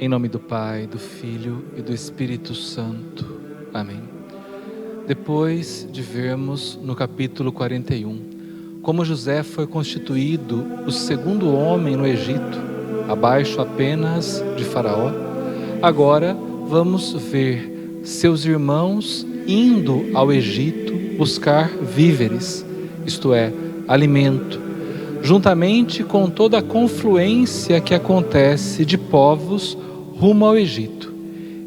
Em nome do Pai, do Filho e do Espírito Santo. Amém. Depois de vermos no capítulo 41 como José foi constituído o segundo homem no Egito, abaixo apenas de Faraó, agora vamos ver seus irmãos indo ao Egito buscar víveres, isto é, alimento, juntamente com toda a confluência que acontece de povos rumo ao Egito.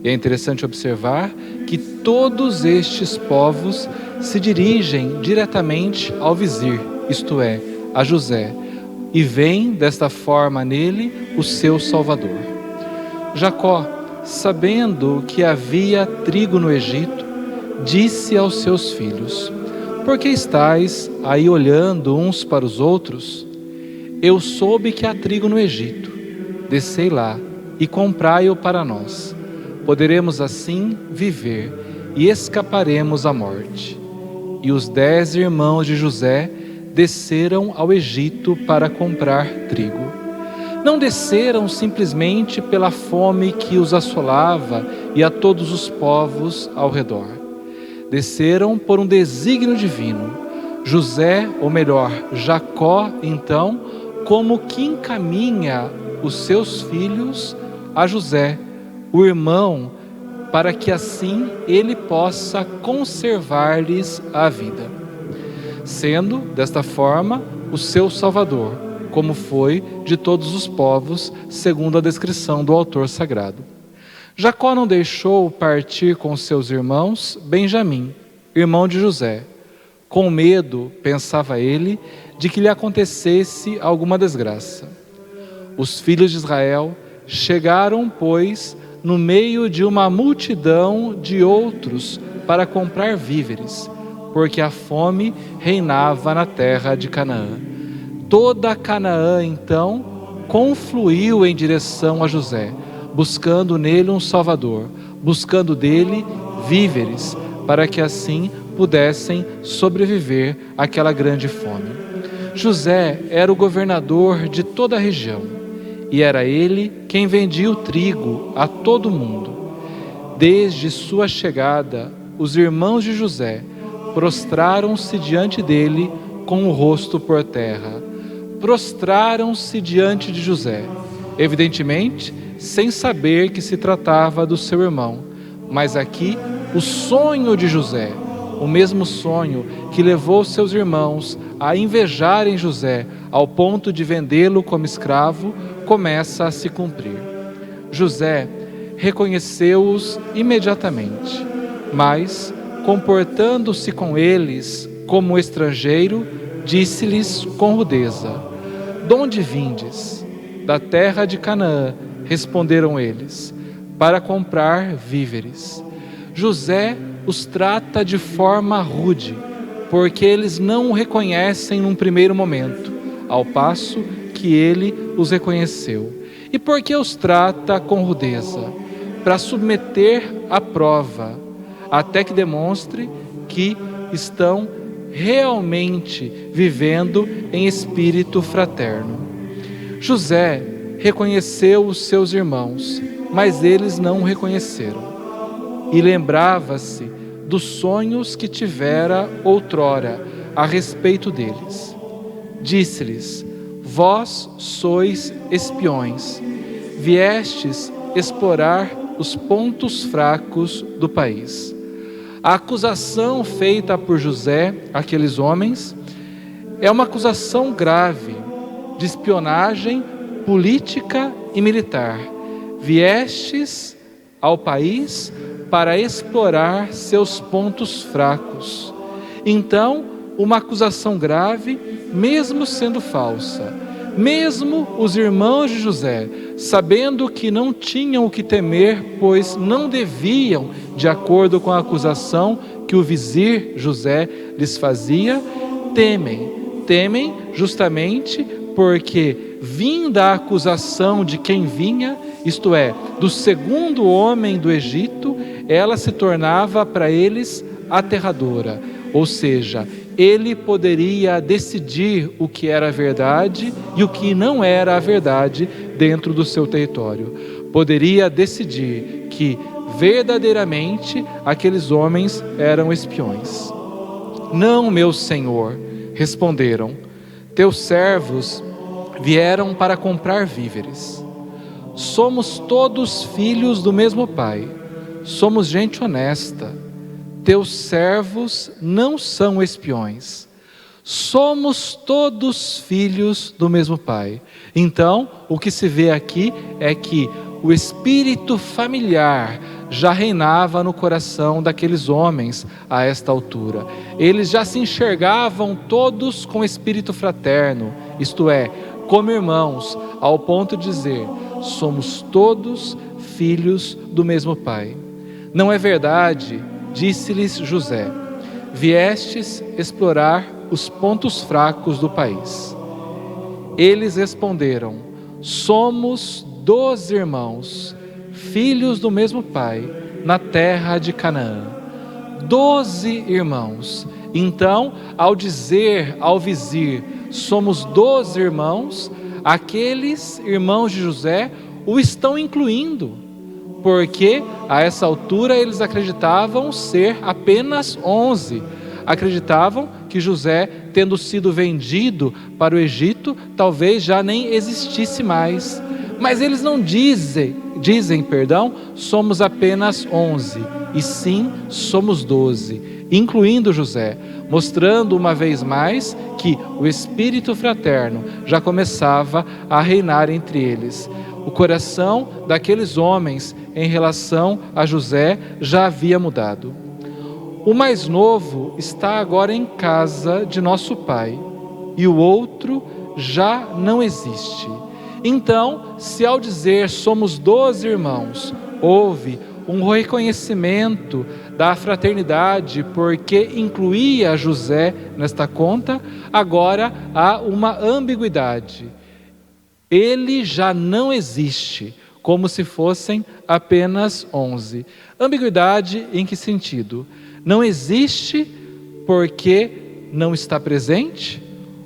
E é interessante observar que todos estes povos se dirigem diretamente ao vizir, isto é, a José, e veem desta forma nele o seu Salvador. Jacó, sabendo que havia trigo no Egito, disse aos seus filhos: por que estáis aí olhando uns para os outros? Eu soube que há trigo no Egito. Descei lá e comprai-o para nós. Poderemos assim viver e escaparemos à morte. E os 10 irmãos de José desceram ao Egito para comprar trigo. Não desceram simplesmente pela fome que os assolava e a todos os povos ao redor. Desceram por um desígnio divino. José, ou melhor, Jacó, então, como que encaminha os seus filhos a José, o irmão, para que assim ele possa conservar-lhes a vida, sendo desta forma o seu Salvador, como foi de todos os povos, segundo a descrição do autor sagrado. Jacó não deixou partir com seus irmãos Benjamim, irmão de José, com medo, pensava ele, de que lhe acontecesse alguma desgraça. Os filhos de Israel chegaram, pois, no meio de uma multidão de outros para comprar víveres, porque a fome reinava na terra de Canaã. Toda Canaã, então, confluiu em direção a José, buscando nele um Salvador, buscando dele víveres, para que assim pudessem sobreviver àquela grande fome. José era o governador de toda a região, e era ele quem vendia o trigo a todo mundo. Desde sua chegada, os irmãos de José prostraram-se diante dele com o rosto por terra. Prostraram-se diante de José, evidentemente sem saber que se tratava do seu irmão, mas aqui o sonho de José, o mesmo sonho que levou seus irmãos a invejarem José ao ponto de vendê-lo como escravo, começa a se cumprir. José reconheceu-os imediatamente, mas, comportando-se com eles como estrangeiro, disse-lhes com rudeza: "Donde vindes?" "Da terra de Canaã", responderam eles, "para comprar víveres." José os trata de forma rude, porque eles não o reconhecem num primeiro momento, ao passo que ele os reconheceu. E por que os trata com rudeza? Para submeter à prova, até que demonstre que estão realmente vivendo em espírito fraterno. José reconheceu os seus irmãos, mas eles não o reconheceram. E lembrava-se dos sonhos que tivera outrora a respeito deles. Disse-lhes: "Vós sois espiões, viestes explorar os pontos fracos do país." A acusação feita por José àqueles homens é uma acusação grave de espionagem política e militar. Viestes ao país para explorar seus pontos fracos. Então, uma acusação grave, mesmo sendo falsa. Mesmo os irmãos de José, sabendo que não tinham o que temer, pois não deviam, de acordo com a acusação que o vizir José lhes fazia, temem justamente porque, vinda a acusação de quem vinha, isto é, do segundo homem do Egito, ela se tornava para eles aterradora. Ou seja, ele poderia decidir o que era a verdade e o que não era a verdade dentro do seu território. poderia decidir que verdadeiramente aqueles homens eram espiões. Não, meu senhor, responderam, teus servos vieram para comprar víveres. Somos todos filhos do mesmo pai, somos gente honesta. Teus servos não são espiões. Somos todos filhos do mesmo pai. Então, o que se vê aqui é que o espírito familiar já reinava no coração daqueles homens a esta altura. Eles já se enxergavam todos com espírito fraterno, isto é, como irmãos, ao ponto de dizer, somos todos filhos do mesmo pai. Não é verdade, disse-lhes José, viestes explorar os pontos fracos do país. Eles responderam, somos 12 irmãos, filhos do mesmo pai, na terra de Canaã. 12 irmãos. Então, ao dizer ao vizir, somos 12 irmãos, aqueles irmãos de José o estão incluindo, porque a essa altura eles acreditavam ser apenas 11. Acreditavam que José, tendo sido vendido para o Egito, talvez já nem existisse mais. Mas eles não dizem, somos apenas 11, e sim somos 12, incluindo José, mostrando uma vez mais que o espírito fraterno já começava a reinar entre eles. O coração daqueles homens em relação a José já havia mudado. O mais novo está agora em casa de nosso pai, e o outro já não existe. Então, se ao dizer somos 12 irmãos, houve um reconhecimento da fraternidade, porque incluía José nesta conta, agora há uma ambiguidade. Ele já não existe, como se fossem apenas 11. Ambiguidade em que sentido? Não existe porque não está presente?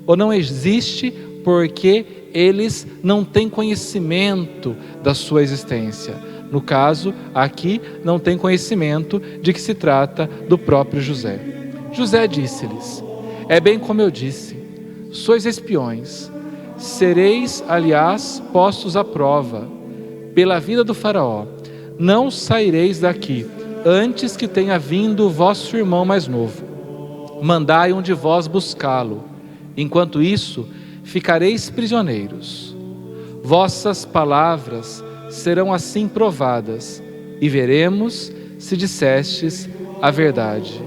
Ou não existe porque eles não têm conhecimento da sua existência? No caso, aqui não tem conhecimento de que se trata do próprio José. José disse-lhes, é bem como eu disse, sois espiões, sereis, aliás, postos à prova, pela vida do faraó, não saireis daqui, antes que tenha vindo o vosso irmão mais novo. Mandai um de vós buscá-lo, enquanto isso, ficareis prisioneiros. Vossas palavras serão assim provadas, e veremos se dissestes a verdade.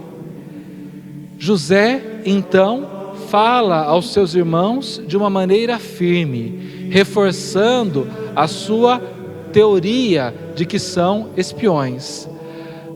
José, então, fala aos seus irmãos de uma maneira firme, reforçando a sua teoria de que são espiões.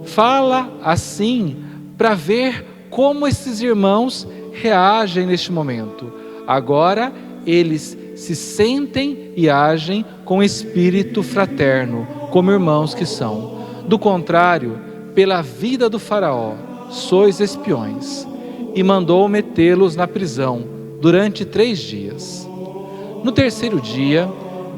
Fala assim para ver como esses irmãos reagem neste momento. Agora eles se sentem e agem com espírito fraterno, como irmãos que são. Do contrário, pela vida do faraó, sois espiões. E mandou metê-los na prisão durante 3 dias. No 3º dia,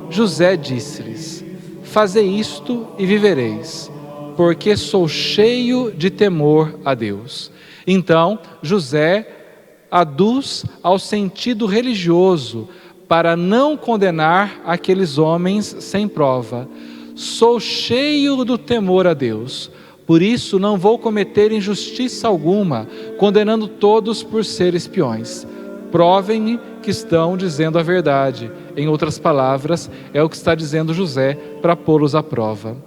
José disse-lhes, fazei isto e vivereis, porque sou cheio de temor a Deus. Então, José aduz ao sentido religioso para não condenar aqueles homens sem prova. Sou cheio do temor a Deus, por isso não vou cometer injustiça alguma, condenando todos por ser espiões. Provem-me que estão dizendo a verdade. Em outras palavras, é o que está dizendo José para pô-los à prova.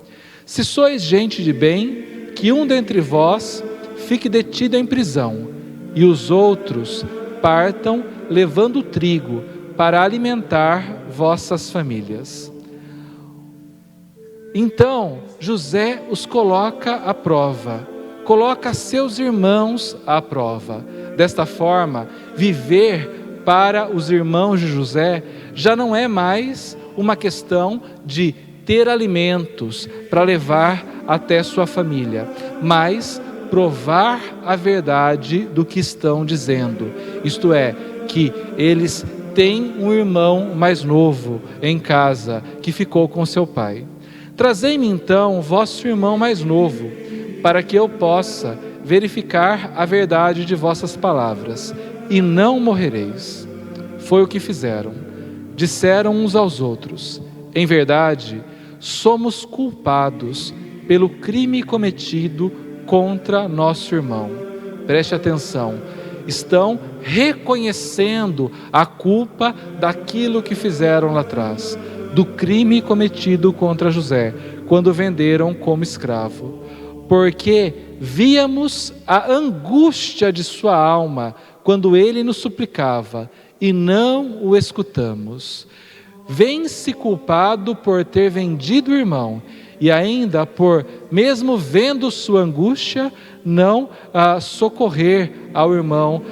Se sois gente de bem, que um dentre vós fique detido em prisão, e os outros partam levando trigo para alimentar vossas famílias. Então, José os coloca à prova, coloca seus irmãos à prova. Desta forma, viver para os irmãos de José já não é mais uma questão de ter alimentos para levar até sua família, mas provar a verdade do que estão dizendo. Isto é, que eles têm um irmão mais novo em casa que ficou com seu pai. Trazei-me então vosso irmão mais novo, para que eu possa verificar a verdade de vossas palavras, e não morrereis. Foi o que fizeram. Disseram uns aos outros: em verdade, somos culpados pelo crime cometido contra nosso irmão. Preste atenção. Estão reconhecendo a culpa daquilo que fizeram lá atrás, do crime cometido contra José, quando o venderam como escravo. Porque víamos a angústia de sua alma quando ele nos suplicava, e não o escutamos. Vem-se culpado por ter vendido o irmão, e ainda por, mesmo vendo sua angústia, não socorrer ao irmão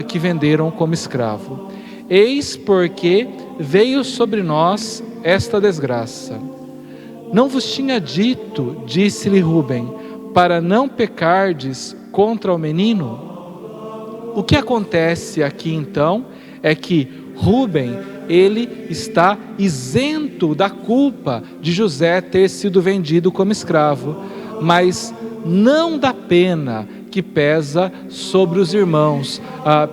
que venderam como escravo. Eis porque veio sobre nós esta desgraça. Não vos tinha dito, disse-lhe Rúben, para não pecardes contra o menino? O que acontece aqui então é que Rúben, ele está isento da culpa de José ter sido vendido como escravo, mas não da pena que pesa sobre os irmãos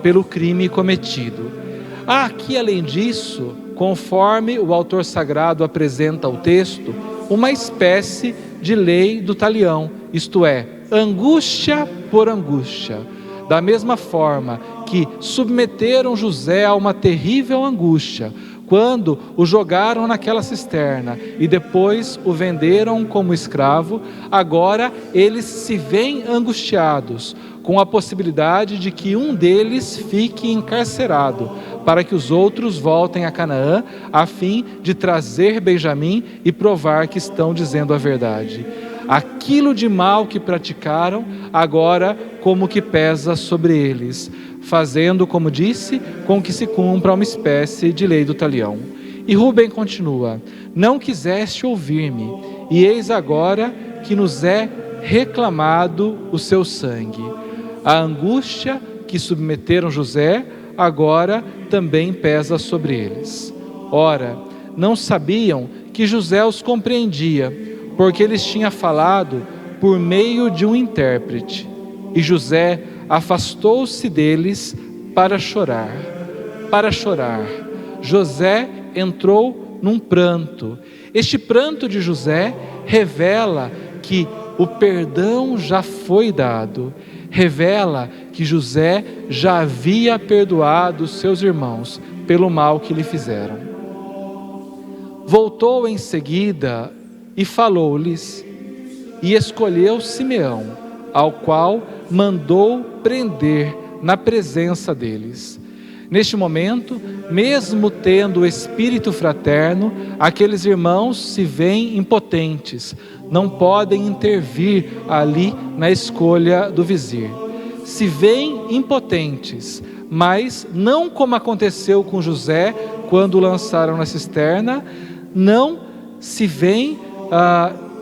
pelo crime cometido. Há aqui, além disso, conforme o autor sagrado apresenta o texto, uma espécie de lei do talião, isto é, angústia por angústia. Da mesma forma que submeteram José a uma terrível angústia, quando o jogaram naquela cisterna e depois o venderam como escravo, agora eles se veem angustiados, com a possibilidade de que um deles fique encarcerado, para que os outros voltem a Canaã, a fim de trazer Benjamim e provar que estão dizendo a verdade. Aquilo de mal que praticaram, agora como que pesa sobre eles, fazendo, como disse, com que se cumpra uma espécie de lei do talião. E Rúben continua: não quiseste ouvir-me, e eis agora que nos é reclamado o seu sangue. A angústia que submeteram José, agora também pesa sobre eles. Ora, não sabiam que José os compreendia, porque eles tinham falado por meio de um intérprete. E José afastou-se deles para chorar. Para chorar. José entrou num pranto. Este pranto de José revela que o perdão já foi dado. Revela que José já havia perdoado seus irmãos pelo mal que lhe fizeram. Voltou em seguida e falou-lhes, e escolheu Simeão, ao qual mandou prender na presença deles. Neste momento, mesmo tendo o espírito fraterno, aqueles irmãos se veem impotentes, não podem intervir ali na escolha do vizir. Se veem impotentes, mas não como aconteceu com José quando o lançaram na cisterna, não se veem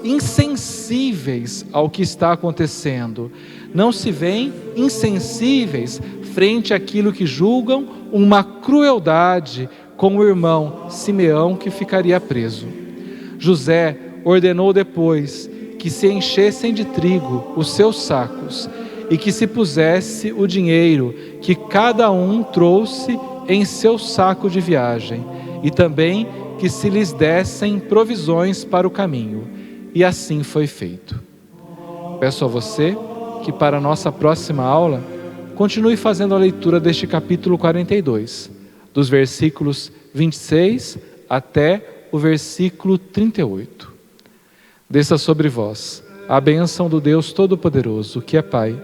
insensíveis ao que está acontecendo, não se veem insensíveis frente àquilo que julgam uma crueldade com o irmão Simeão que ficaria preso. José ordenou depois que se enchessem de trigo os seus sacos e que se pusesse o dinheiro que cada um trouxe em seu saco de viagem, e também que se lhes dessem provisões para o caminho. E assim foi feito. Peço a você que para a nossa próxima aula continue fazendo a leitura deste capítulo 42, dos versículos 26 até o versículo 38. Desça sobre vós a bênção do Deus Todo-Poderoso, que é Pai,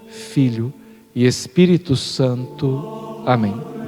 Filho e Espírito Santo. Amém.